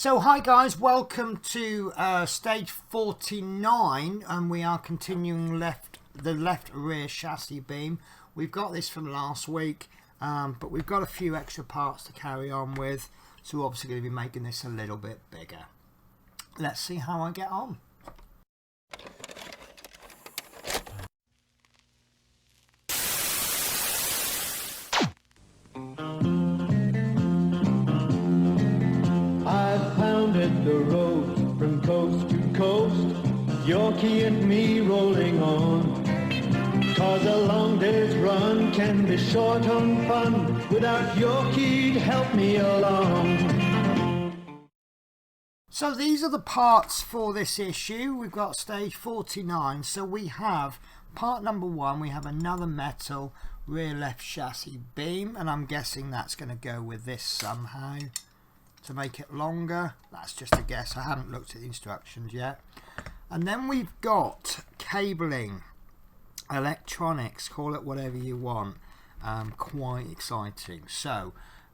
So hi guys, welcome to stage 49, and we are continuing the left rear chassis beam. We've got this from last week, but we've got a few extra parts to carry on with, so we're obviously going to be making this a little bit bigger. Let's see how I get on. The road from coast to coast, Yorkie and me rolling on. 'Cause a long day's run can be short on fun without Yorkie to help me along. So these are the parts for this issue. We've got stage 49. So we have part number 1, we have another metal rear left chassis beam, and I'm guessing that's going to go with this somehow to make it longer. That's just a guess, I haven't looked at the instructions yet. And then we've got cabling, electronics, call it whatever you want. Quite exciting. So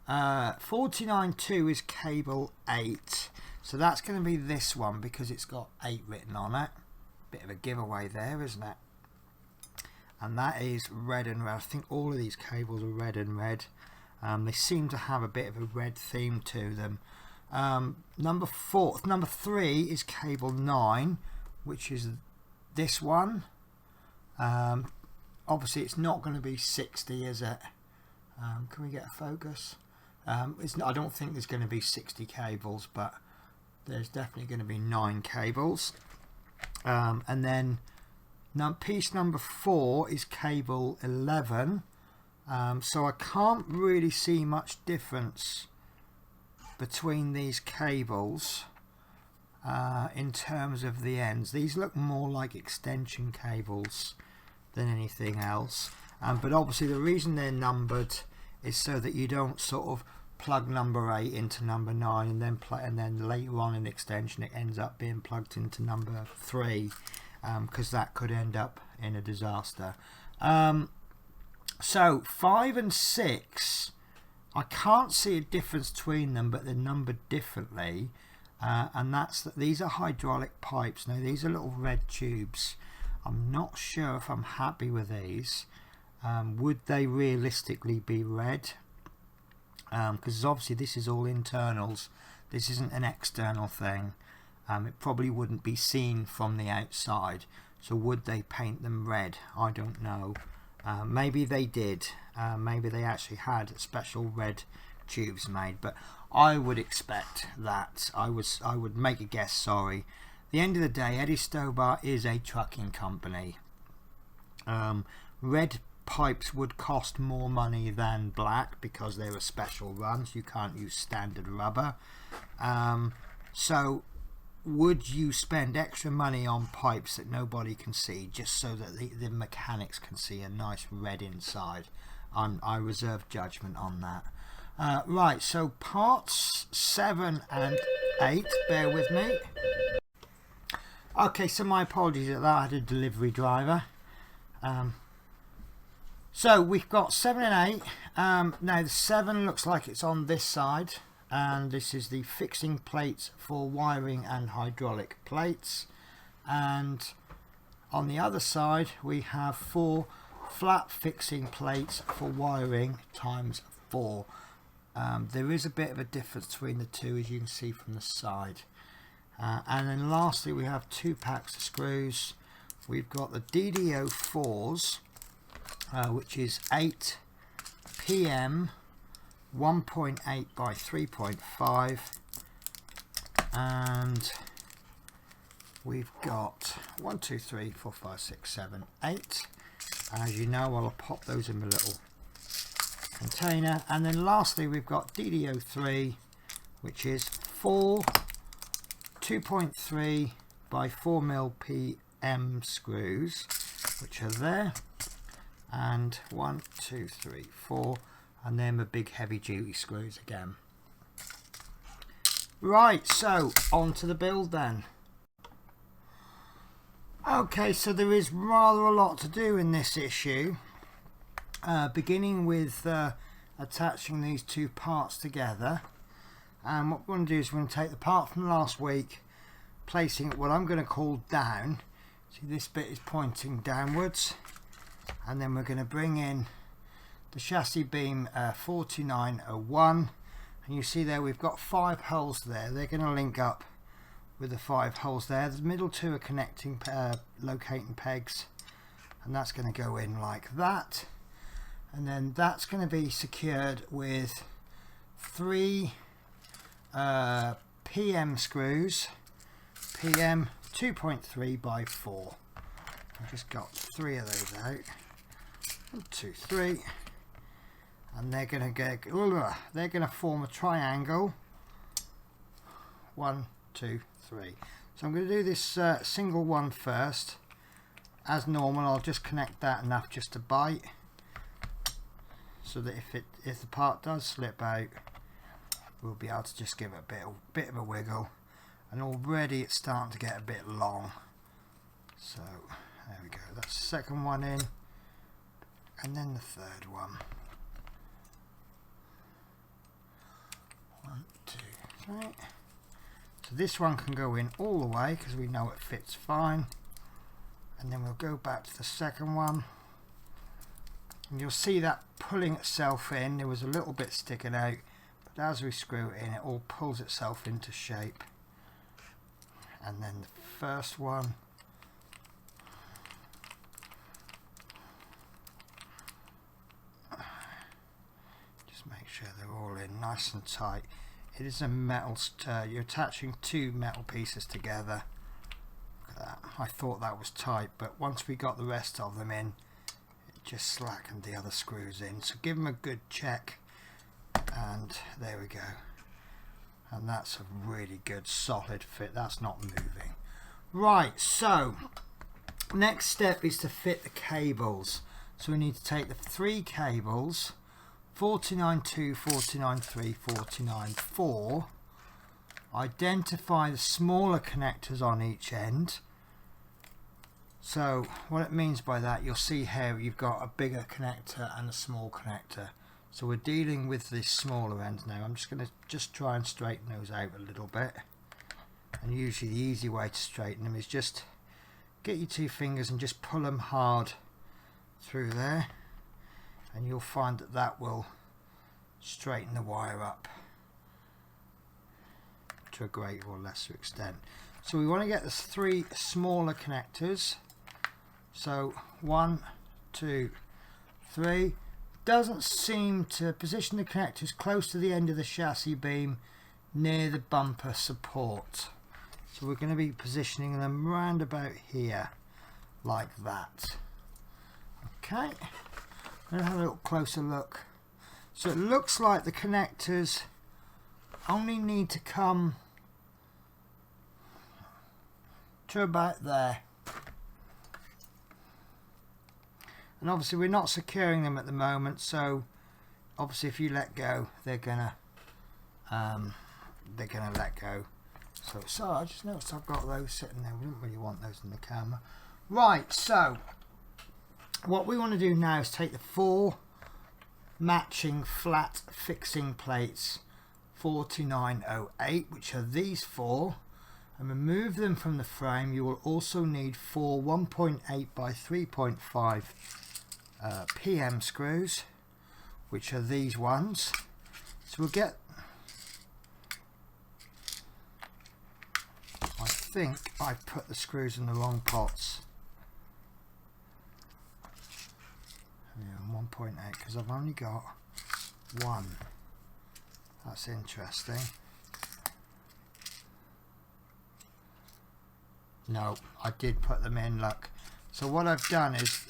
49.2 is cable 8, so that's going to be this one because it's got 8 written on it. Bit of a giveaway there, isn't it? And that is red and red. I think all of these cables are red and red. They seem to have a bit of a red theme to them. Number 3 is cable 9, which is this one. Obviously it's not going to be 60, is it? Can we get a focus? I don't think there's going to be 60 cables, but there's definitely going to be 9 cables. And then piece number 4 is cable 11. So I can't really see much difference between these cables in terms of the ends. These look more like extension cables than anything else, but obviously the reason they're numbered is so that you don't sort of plug number 8 into number 9 and then later on in extension it ends up being plugged into number 3, because that could end up in a disaster. So 5 and 6, I can't see a difference between them, but they're numbered differently, and that's that these are hydraulic pipes. Now these are little red tubes. I'm not sure if I'm happy with these. Would they realistically be red? Because obviously this is all internals, this isn't an external thing. It probably wouldn't be seen from the outside, so would they paint them red? I don't know. Maybe they did. Maybe they actually had special red tubes made, but I would expect that. I would make a guess, sorry. At the end of the day, Eddie Stobart is a trucking company. Red pipes would cost more money than black because they're a special run, so you can't use standard rubber. So would you spend extra money on pipes that nobody can see just so that the mechanics can see a nice red inside? I reserve judgment on that. Right, so parts 7 and 8, bear with me. Okay, so my apologies at that, I had a delivery driver. So we've got 7 and 8. Now the 7 looks like it's on this side, and this is the fixing plates for wiring and hydraulic plates, and on the other side we have 4 flat fixing plates for wiring times 4. There is a bit of a difference between the two, as you can see from the side. And then lastly we have 2 packs of screws. We've got the DDO 4s, which is 8 PM 1.8 by 3.5, and we've got 1, 2, 3, 4, 5, 6, 7, 8. As you know, I'll pop those in a little container. And then lastly we've got DDO 3, which is 4 2.3 by 4mm PM screws, which are there, and 1, 2, 3, 4, and then the big heavy duty screws again. Right, so on to the build then. Okay, so there is rather a lot to do in this issue, beginning with attaching these 2 parts together. And what we're going to do is we're going to take the part from last week, placing it what I'm going to call down. See, this bit is pointing downwards, and then we're going to bring in the chassis beam 4901, and you see there we've got 5 holes there. They're going to link up with the 5 holes there. The middle 2 are connecting locating pegs, and that's going to go in like that, and then that's going to be secured with 3 PM screws, PM 2.3 by 4. I've just got 3 of those out. 1, 2, 3, and they're going to form a triangle. 1, 2, 3. So I'm going to do this single one first. As normal, I'll just connect that enough just to bite, so that if the part does slip out, we'll be able to just give it a bit of a wiggle. And already it's starting to get a bit long. So there we go. That's the second one in, and then the third one. 1, 2, 3. So this one can go in all the way because we know it fits fine. And then we'll go back to the second one, and you'll see that pulling itself in. There was a little bit sticking out, but as we screw it in, it all pulls itself into shape. And then the first one, just make sure they're all in nice and tight. It is a metal stir. You're attaching 2 metal pieces together. Look at that. I thought that was tight, but once we got the rest of them in, it just slackened the other screws in. So give them a good check, and there we go. And that's a really good solid fit. That's not moving. Right, so next step is to fit the cables. So we need to take the 3 cables, 49.2, 49.3, 49.4, identify the smaller connectors on each end. So what it means by that, you'll see here you've got a bigger connector and a small connector. So we're dealing with the smaller ends now. I'm just going to try and straighten those out a little bit. And usually the easy way to straighten them is just get your 2 fingers and just pull them hard through there. And you'll find that that will straighten the wire up to a greater or lesser extent. So we want to get the 3 smaller connectors. So 1, 2, 3. Doesn't seem to position the connectors close to the end of the chassis beam near the bumper support. So we're going to be positioning them round about here like that. Okay, I'm going to have a little closer look. So it looks like the connectors only need to come to about there. And obviously we're not securing them at the moment, so obviously if you let go, they're gonna let go. So I just noticed I've got those sitting there. We didn't really want those in the camera. Right, so what we want to do now is take the 4 matching flat fixing plates 4908, which are these 4, and remove them from the frame. You will also need 4 1.8 by 3.5 PM screws, which are these ones. So we'll get, I think I put the screws in the wrong pots. Yeah, 1.8 because I've only got 1. That's interesting. No, I did put them in, look. So what I've done is,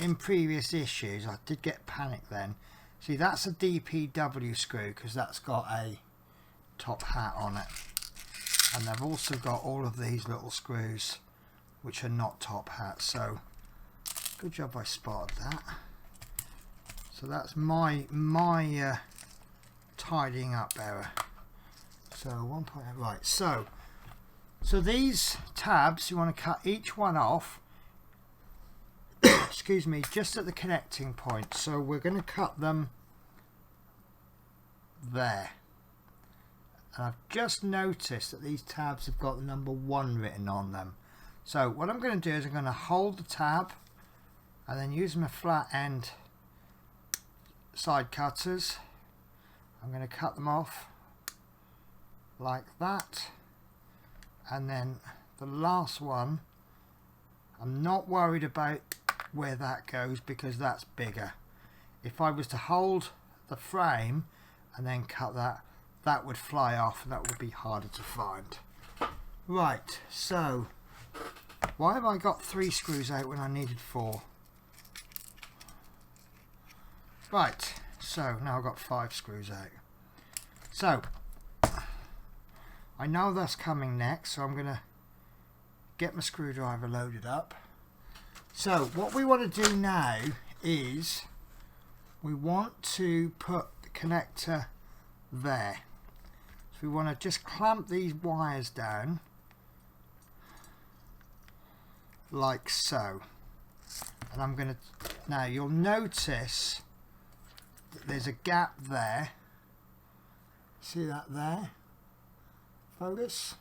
in previous issues, I did get panicked then. See, that's a DPW screw because that's got a top hat on it. And I've also got all of these little screws which are not top hats. So, good job I spotted that. So that's my tidying up error. So 1.8, right, so these tabs, you want to cut each one off excuse me, just at the connecting point. So we're going to cut them there. and I've just noticed that these tabs have got the number 1 written on them. So what I'm going to do is I'm going to hold the tab and then use my flat end side cutters. I'm going to cut them off like that, and then the last one, I'm not worried about where that goes because that's bigger. If I was to hold the frame and then cut that, that would fly off and that would be harder to find. Right, so why have I got 3 screws out when I needed 4? Right, so now I've got 5 screws out. So I know that's coming next, so I'm going to get my screwdriver loaded up. So what we want to do now is we want to put the connector there. So we want to just clamp these wires down like so. And I'm going to, now you'll notice that there's a gap there. See that there? Focus.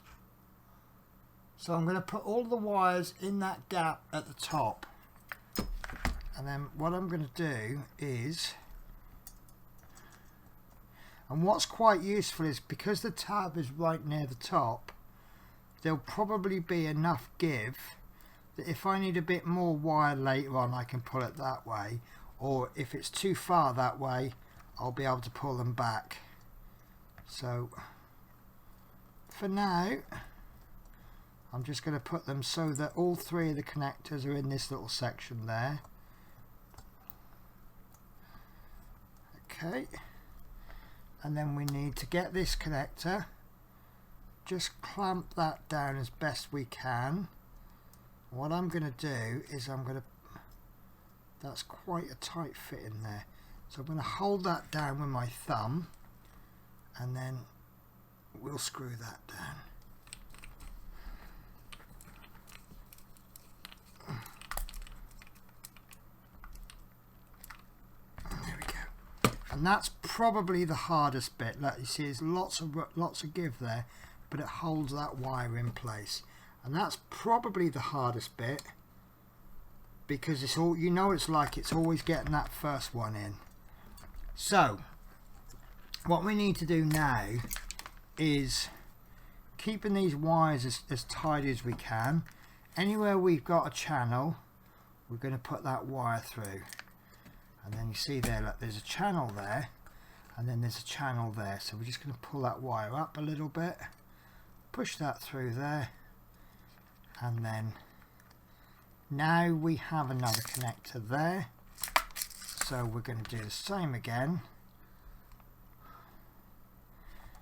So I'm going to put all the wires in that gap at the top, and then what I'm going to do is, and what's quite useful is because the tab is right near the top, there'll probably be enough give that if I need a bit more wire later on I can pull it that way, or if it's too far that way I'll be able to pull them back. So for now I'm just going to put them so that all 3 of the connectors are in this little section there. Okay, and then we need to get this connector, just clamp that down as best we can. What I'm going to do is that's quite a tight fit in there, so I'm going to hold that down with my thumb and then we'll screw that down. And that's probably the hardest bit. Like you see, there's lots of give there, but it holds that wire in place. And that's probably the hardest bit because it's all, you know, it's like it's always getting that first one in. So what we need to do now is keeping these wires as tight as we can. Anywhere we've got a channel, we're going to put that wire through. And then you see there, look, there's a channel there, and then there's a channel there. So we're just going to pull that wire up a little bit, push that through there, and then now we have another connector there. So we're going to do the same again.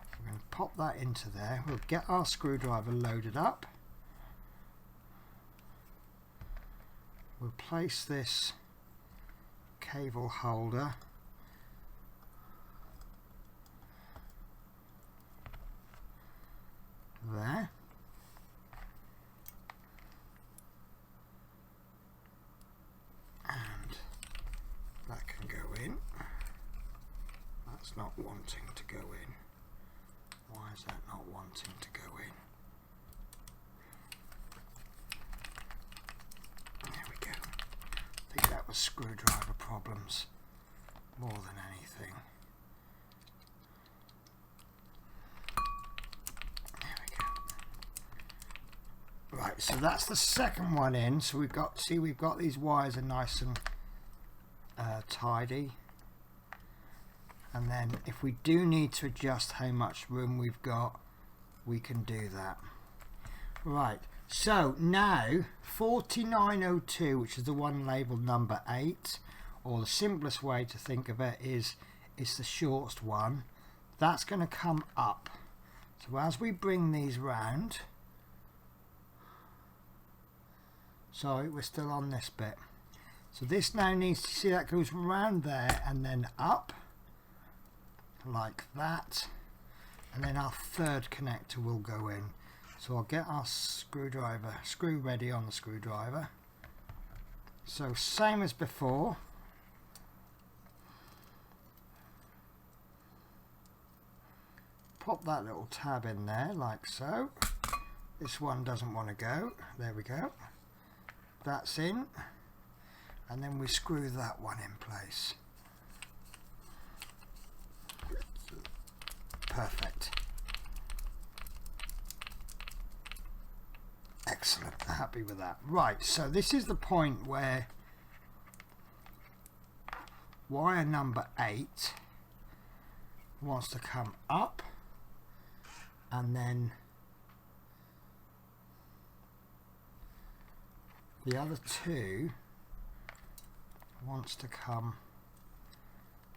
We're going to pop that into there. We'll get our screwdriver loaded up. We'll place this cable holder there, and that can go in. That's not wanting to go in. Why is that not wanting to go in? There we go. I think that was screwdriver problems more than anything. There we go. Right, so that's the second one in. So we've got, see, we've got these wires are nice and tidy. And then if we do need to adjust how much room we've got, we can do that. Right, so now 4902, which is the one labelled number 8, or the simplest way to think of it is it's the shortest one. That's going to come up. So as we bring these round, sorry, we're still on this bit. So this now needs to, see, that goes round there and then up like that, and then our third connector will go in. So I'll get our screwdriver, screw ready on the screwdriver. So same as before, pop that little tab in there like so. This one doesn't want to go. There we go. That's in. And then we screw that one in place. Perfect. Excellent. Happy with that. Right, so this is the point where wire number 8 wants to come up, and then the other 2 wants to come.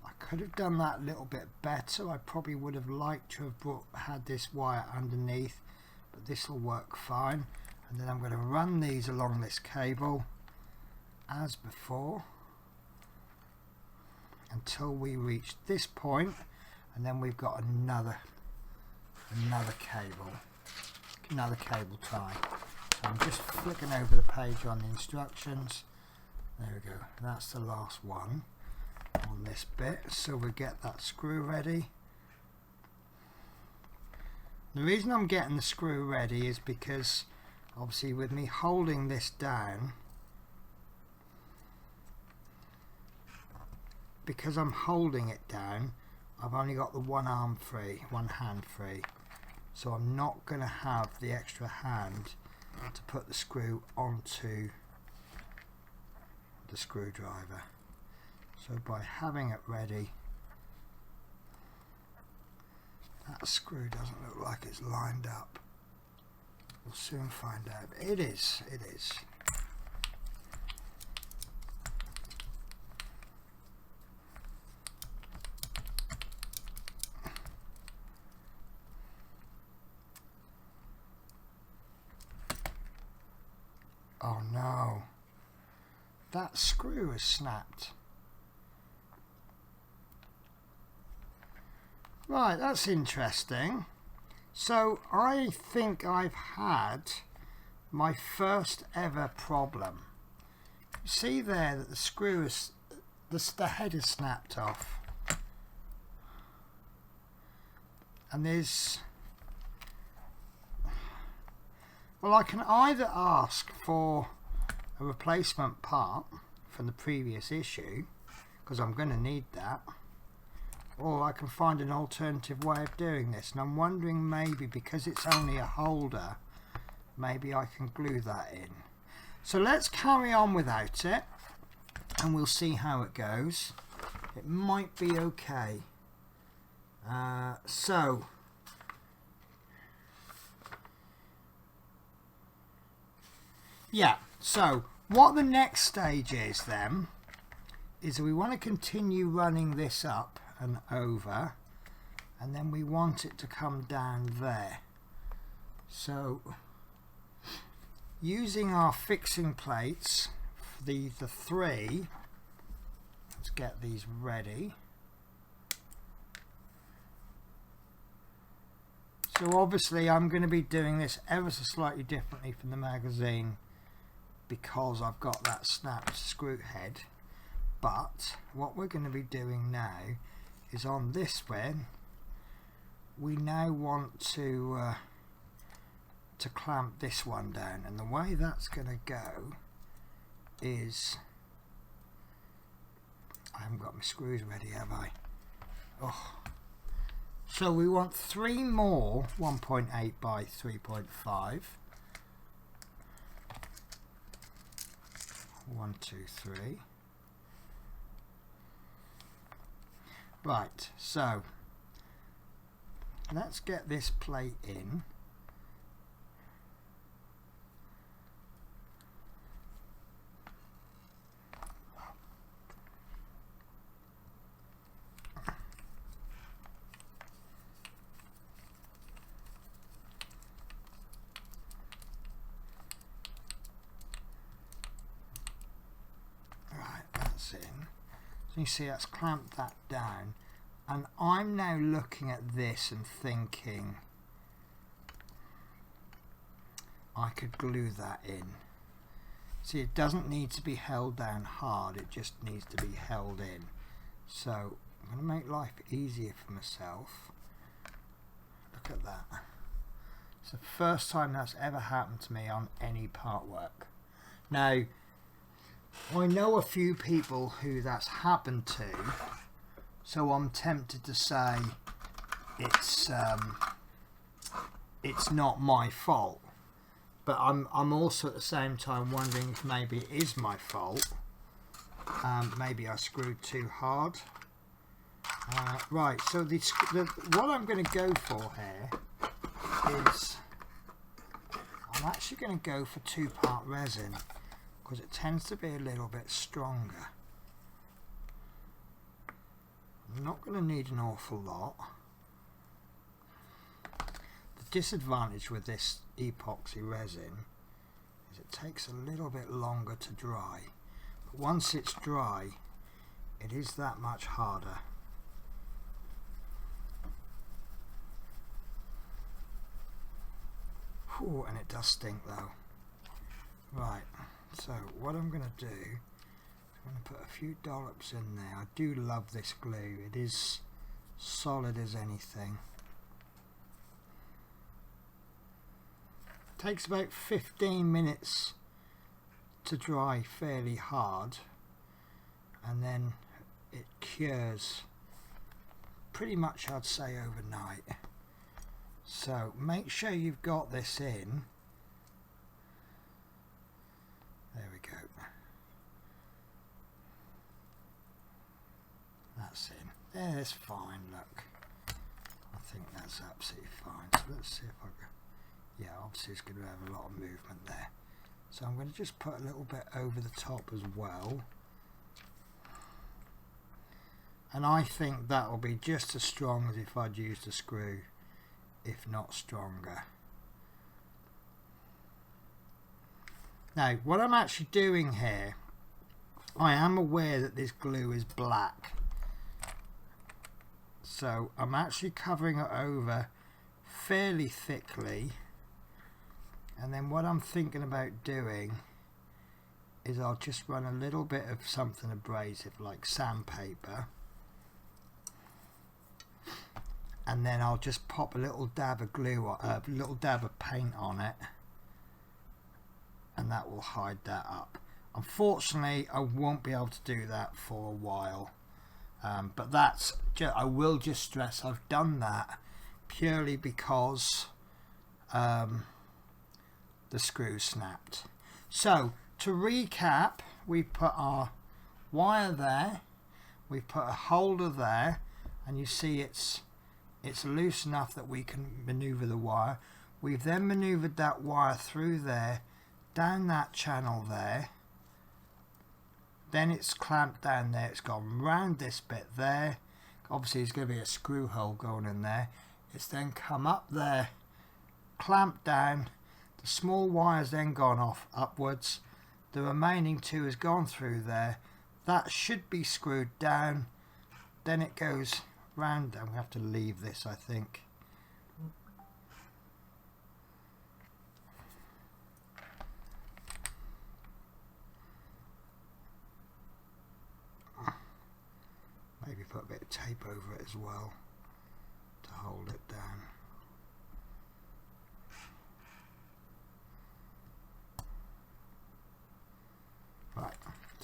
I could have done that a little bit better. I probably would have liked to have had this wire underneath, but this will work fine. And then I'm going to run these along this cable as before until we reach this point, and then we've got another cable tie. So I'm just flicking over the page on the instructions. There we go. That's the last one on this bit, so we get that screw ready. The reason I'm getting the screw ready is because obviously with me holding this down, because I'm holding it down, I've only got the one hand free, so I'm not going to have the extra hand to put the screw onto the screwdriver. So by having it ready, that screw doesn't look like it's lined up. We'll soon find out. It is. Oh no, that screw is snapped. Right, that's interesting. So I think I've had my first ever problem. You see there that the screw is, the head is snapped off. And there's, well, I can either ask for a replacement part from the previous issue, because I'm going to need that, or I can find an alternative way of doing this, and I'm wondering maybe because it's only a holder, maybe I can glue that in. So let's carry on without it and we'll see how it goes. It might be okay. So what the next stage is then is we want to continue running this up and over, and then we want it to come down there. So using our fixing plates, the 3, let's get these ready. So obviously I'm going to be doing this ever so slightly differently from the magazine because I've got that snapped screw head, but what we're going to be doing now is on this one we now want to clamp this one down, and the way that's going to go is, I haven't got my screws ready, have I? Oh. So we want 3 more 1.8 by 3.5. 1, 2, 3. Right, so let's get this plate in. Right, that's in. So you see that's clamped that down, and I'm now looking at this and thinking I could glue that in. See, it doesn't need to be held down hard, it just needs to be held in. So I'm going to make life easier for myself, Look at that. It's the first time that's ever happened to me on any part work. Now, I know a few people who that's happened to, so I'm tempted to say it's not my fault. But I'm also at the same time wondering if maybe it is my fault. Maybe I screwed too hard. Right, so what I'm going to go for here is I'm actually going to go for 2-part resin because it tends to be a little bit stronger. I'm not going to need an awful lot. The disadvantage with this epoxy resin is it takes a little bit longer to dry, but once it's dry it is that much harder. Ooh, and it does stink though. Right, so what I'm going to do is I'm going to put a few dollops in there. I do love this glue, it is solid as anything. It takes about 15 minutes to dry fairly hard, and then it cures pretty much, I'd say, overnight. So make sure you've got this in. There we go. That's in. There's fine, look. I think that's absolutely fine. So let's see if I can. Yeah, obviously it's going to have a lot of movement there. So I'm going to just put a little bit over the top as well. And I think that will be just as strong as if I'd used a screw, if not stronger. Now, what I'm actually doing here, I am aware that this glue is black. So I'm actually covering it over fairly thickly. And then what I'm thinking about doing is I'll just run a little bit of something abrasive like sandpaper, and then I'll just pop a little dab of glue, a little dab of paint on it, and that will hide that up. Unfortunately, I won't be able to do that for a while, but that's just, I will just stress I've done that purely because the screw snapped. So to recap, we put our wire there, we put a holder there, and you see it's loose enough that we can maneuver the wire. We've then maneuvered that wire through there, down that channel there, then it's clamped down there, it's gone round this bit there, obviously there's going to be a screw hole going in there, it's then come up there, clamped down, the small wire's then gone off upwards, the remaining two has gone through there, that should be screwed down, then it goes round. I'm going to have to leave this, I think. Maybe put a bit of tape over it as well to hold it down. Right,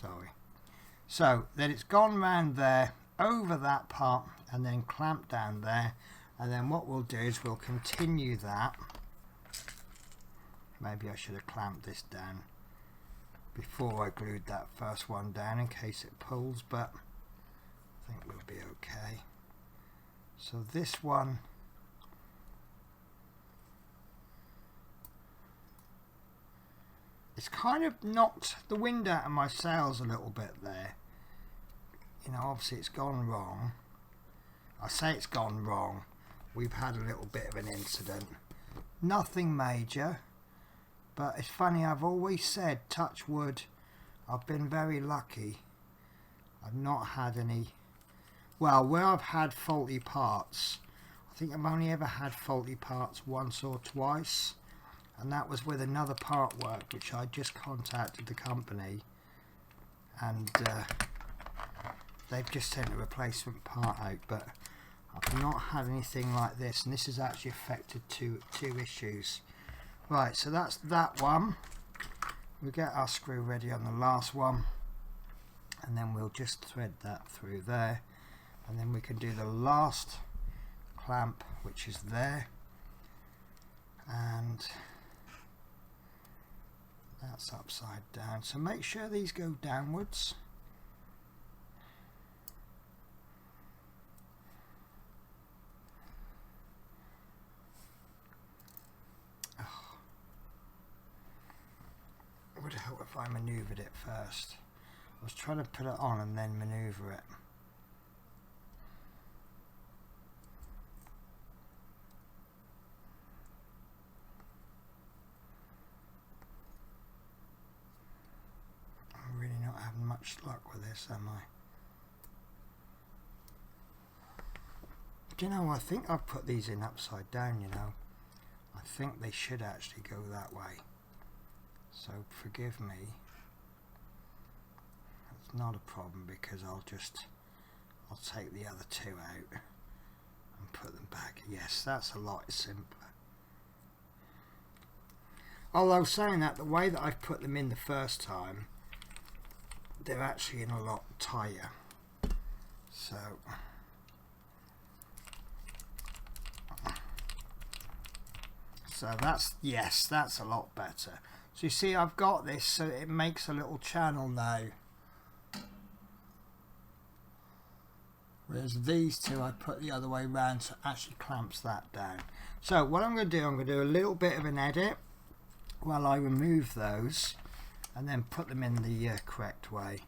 sorry. So then it's gone round there, over that part, and then clamped down there, and then what we'll do is we'll continue that. Maybe I should have clamped this down before I glued that first one down in case it pulls, but I think we'll be okay. So this one, it's kind of knocked the wind out of my sails a little bit there. You know, obviously it's gone wrong. I say it's gone wrong. We've had a little bit of an incident. Nothing major, but it's funny, I've always said, touch wood, I've been very lucky. I've not had any, well, where I've had faulty parts, I think I've only ever had faulty parts once or twice, and that was with another part work which I just contacted the company, and they've just sent a replacement part out, but I've not had anything like this, and this has actually affected two issues. Right, so that's that one. We'll get our screw ready on the last one, and then we'll just thread that through there, and then we can do the last clamp, which is there, and that's upside down, so make sure these go downwards. Would help if I manoeuvred it first. I was trying to put it on and then manoeuvre it. I'm really not having much luck with this, am I? Do you know, I think I've put these in upside down, you know. I think they should actually go that way. So forgive me, it's not a problem because I'll take the other two out and put them back. Yes, that's a lot simpler. Although saying that, the way that I've put them in the first time, they're actually in a lot tighter. So that's, yes, that's a lot better. So you see, I've got this, so it makes a little channel now. Whereas these two I put the other way round, so it actually clamps that down. So what I'm going to do, I'm going to do a little bit of an edit while I remove those and then put them in the correct way.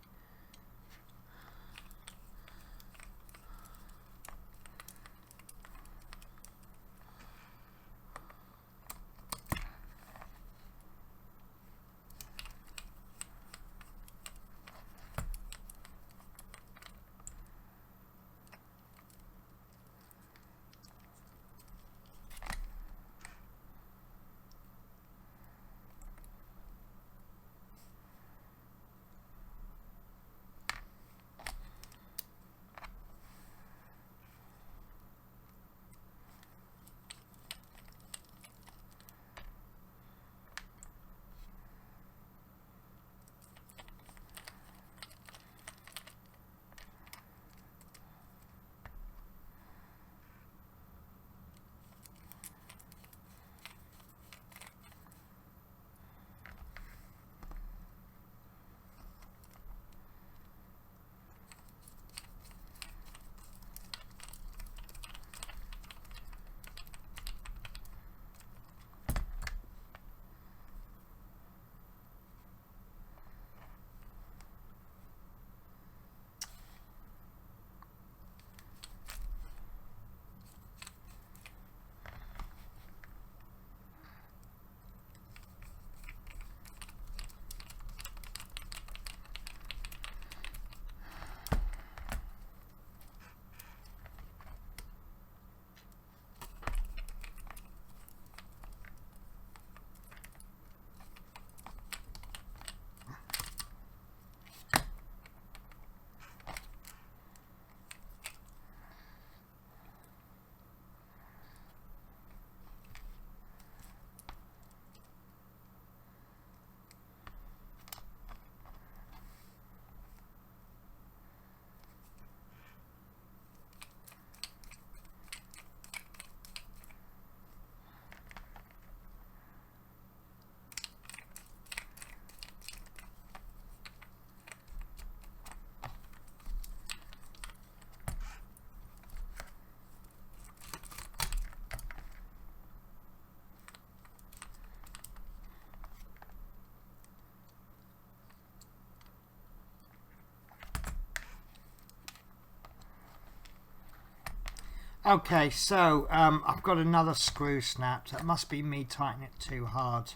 Okay, so I've got another screw snapped. That must be me tightening it too hard.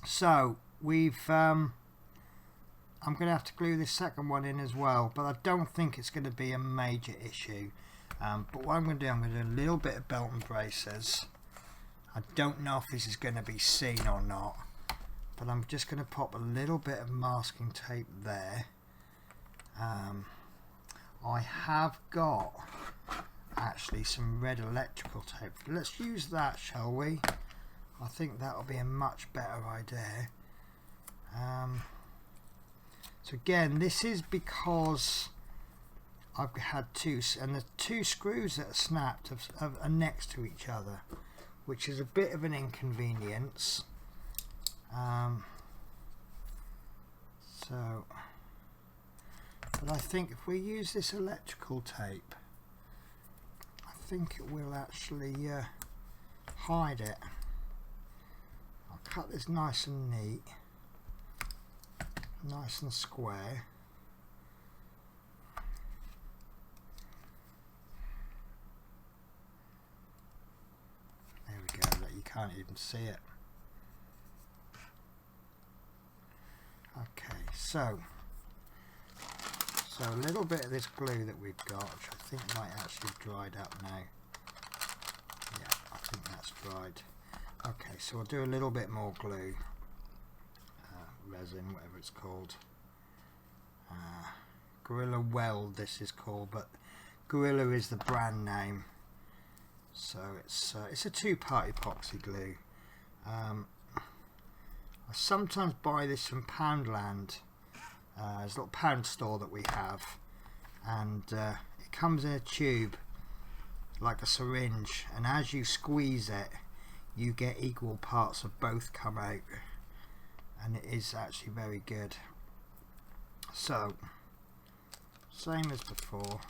So we've I'm going to have to glue this second one in as well, but I don't think it's going to be a major issue. But what I'm going to do, I'm going to do a little bit of belt and braces. I don't know if this is going to be seen or not, but I'm just going to pop a little bit of masking tape there. I have got actually some red electrical tape. Let's use that, shall we? I think that'll be a much better idea. So again, this is because I've had two, and the two screws that are snapped are next to each other, which is a bit of an inconvenience. But I think if we use this electrical tape, I think it will actually hide it. I'll cut this nice and neat, nice and square. There we go, you can't even see it. Okay, so a little bit of this glue that we've got, which I think might actually have dried up now. Yeah, I think that's dried. Okay, so we'll do a little bit more glue, resin, whatever it's called. Gorilla Weld this is called, but Gorilla is the brand name. So it's a two-part epoxy glue. I sometimes buy this from Poundland. There's a little pound store that we have, and it comes in a tube like a syringe, and as you squeeze it you get equal parts of both come out, and it is actually very good. So same as before,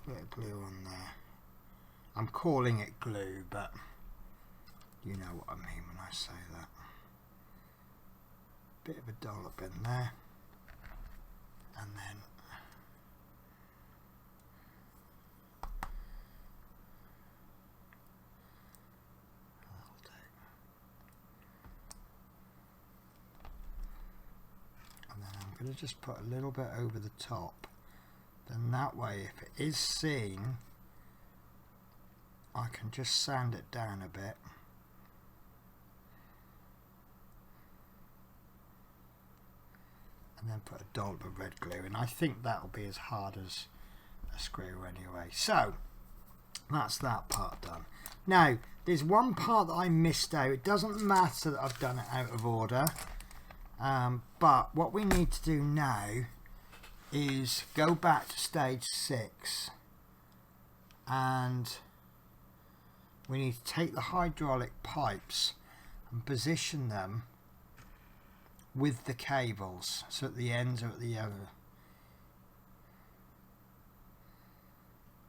bit of glue on there. I'm calling it glue, but you know what I mean when I say that. Bit of a dollop in there, and then that'll do. And then I'm going to just put a little bit over the top, then that way if it is seen I can just sand it down a bit. And then put a dollop of red glue, and I think that'll be as hard as a screw anyway. So that's that part done. Now there's one part that I missed out. It doesn't matter that I've done it out of order, but what we need to do now is go back to stage 6, and we need to take the hydraulic pipes and position them with the cables, so at the ends or at the other.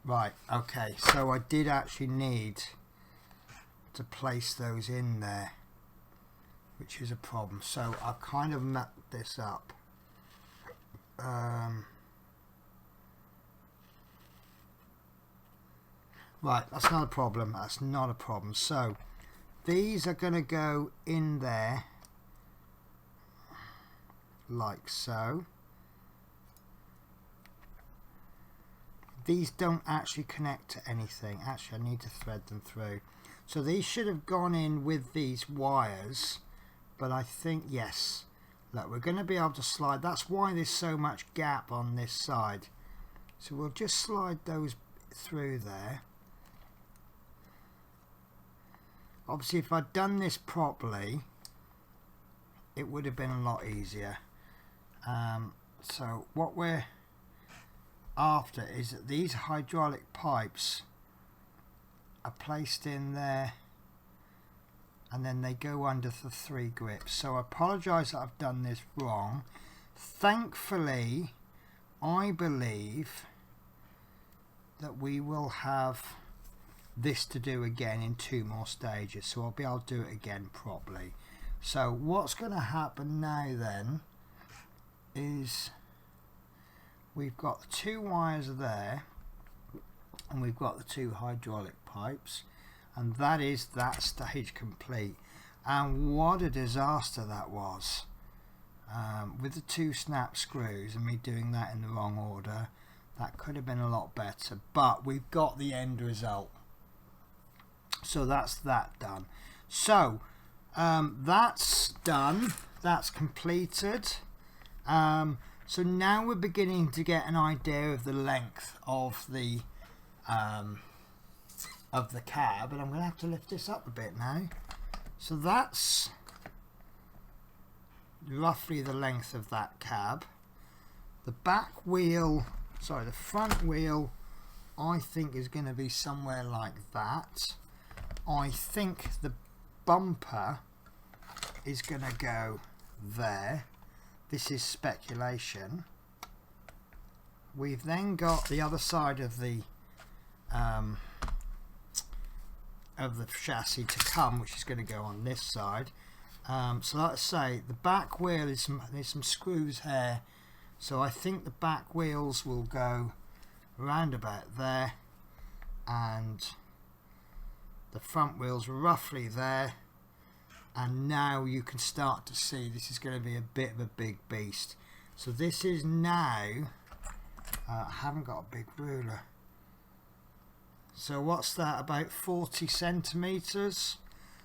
Right, okay, so I did actually need to place those in there, which is a problem. So I've kind of mapped this up. Right, that's not a problem. That's not a problem. So these are going to go in there like so. These don't actually connect to anything. Actually, I need to thread them through. So these should have gone in with these wires, but I think, yes, look, we're going to be able to slide. That's why there's so much gap on this side. So we'll just slide those through there. Obviously, if I'd done this properly, it would have been a lot easier. So what we're after is that these hydraulic pipes are placed in there, and then they go under the 3 grips. So I apologise that I've done this wrong. Thankfully, I believe that we will have this to do again in 2 more stages, so I'll be able to do it again properly. So what's going to happen now then is we've got the 2 wires there, and we've got the 2 hydraulic pipes, and that is that stage complete. And what a disaster that was, with the 2 snap screws and me doing that in the wrong order. That could have been a lot better, but we've got the end result. So that's that done. So that's done, that's completed. So now we're beginning to get an idea of the length of the cab, and I'm going to have to lift this up a bit now. So that's roughly the length of that cab. The back wheel, sorry, the front wheel, I think is going to be somewhere like that. I think the bumper is going to go there. This is speculation. We've then got the other side of the chassis to come, which is going to go on this side. So like I say, the back wheel is there's some screws here, so I think the back wheels will go around about there, and the front wheels roughly there. And now you can start to see this is going to be a bit of a big beast. So this is now, I haven't got a big ruler. So what's that, about 40 centimeters?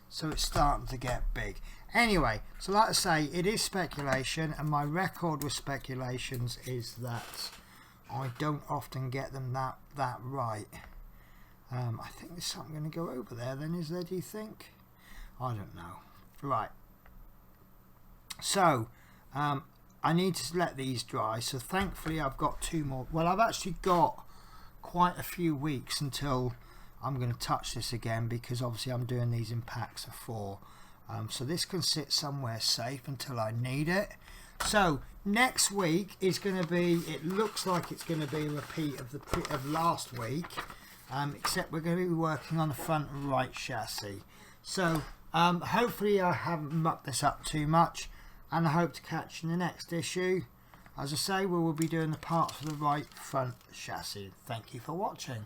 So it's starting to get big. Anyway, so like I say, it is speculation, and my record with speculations is that I don't often get them that right. I think there's something going to go over there then, is there, do you think? I don't know. Right. So, I need to let these dry. So thankfully I've got 2 more. Well, I've actually got quite a few weeks until I'm going to touch this again, because obviously I'm doing these in packs of 4. So this can sit somewhere safe until I need it. So next week is going to be, it looks like it's going to be a repeat of last week, except we're going to be working on the front right chassis. So hopefully I haven't mucked this up too much, and I hope to catch you in the next issue. As I say, we will be doing the parts for the right front chassis. Thank you for watching.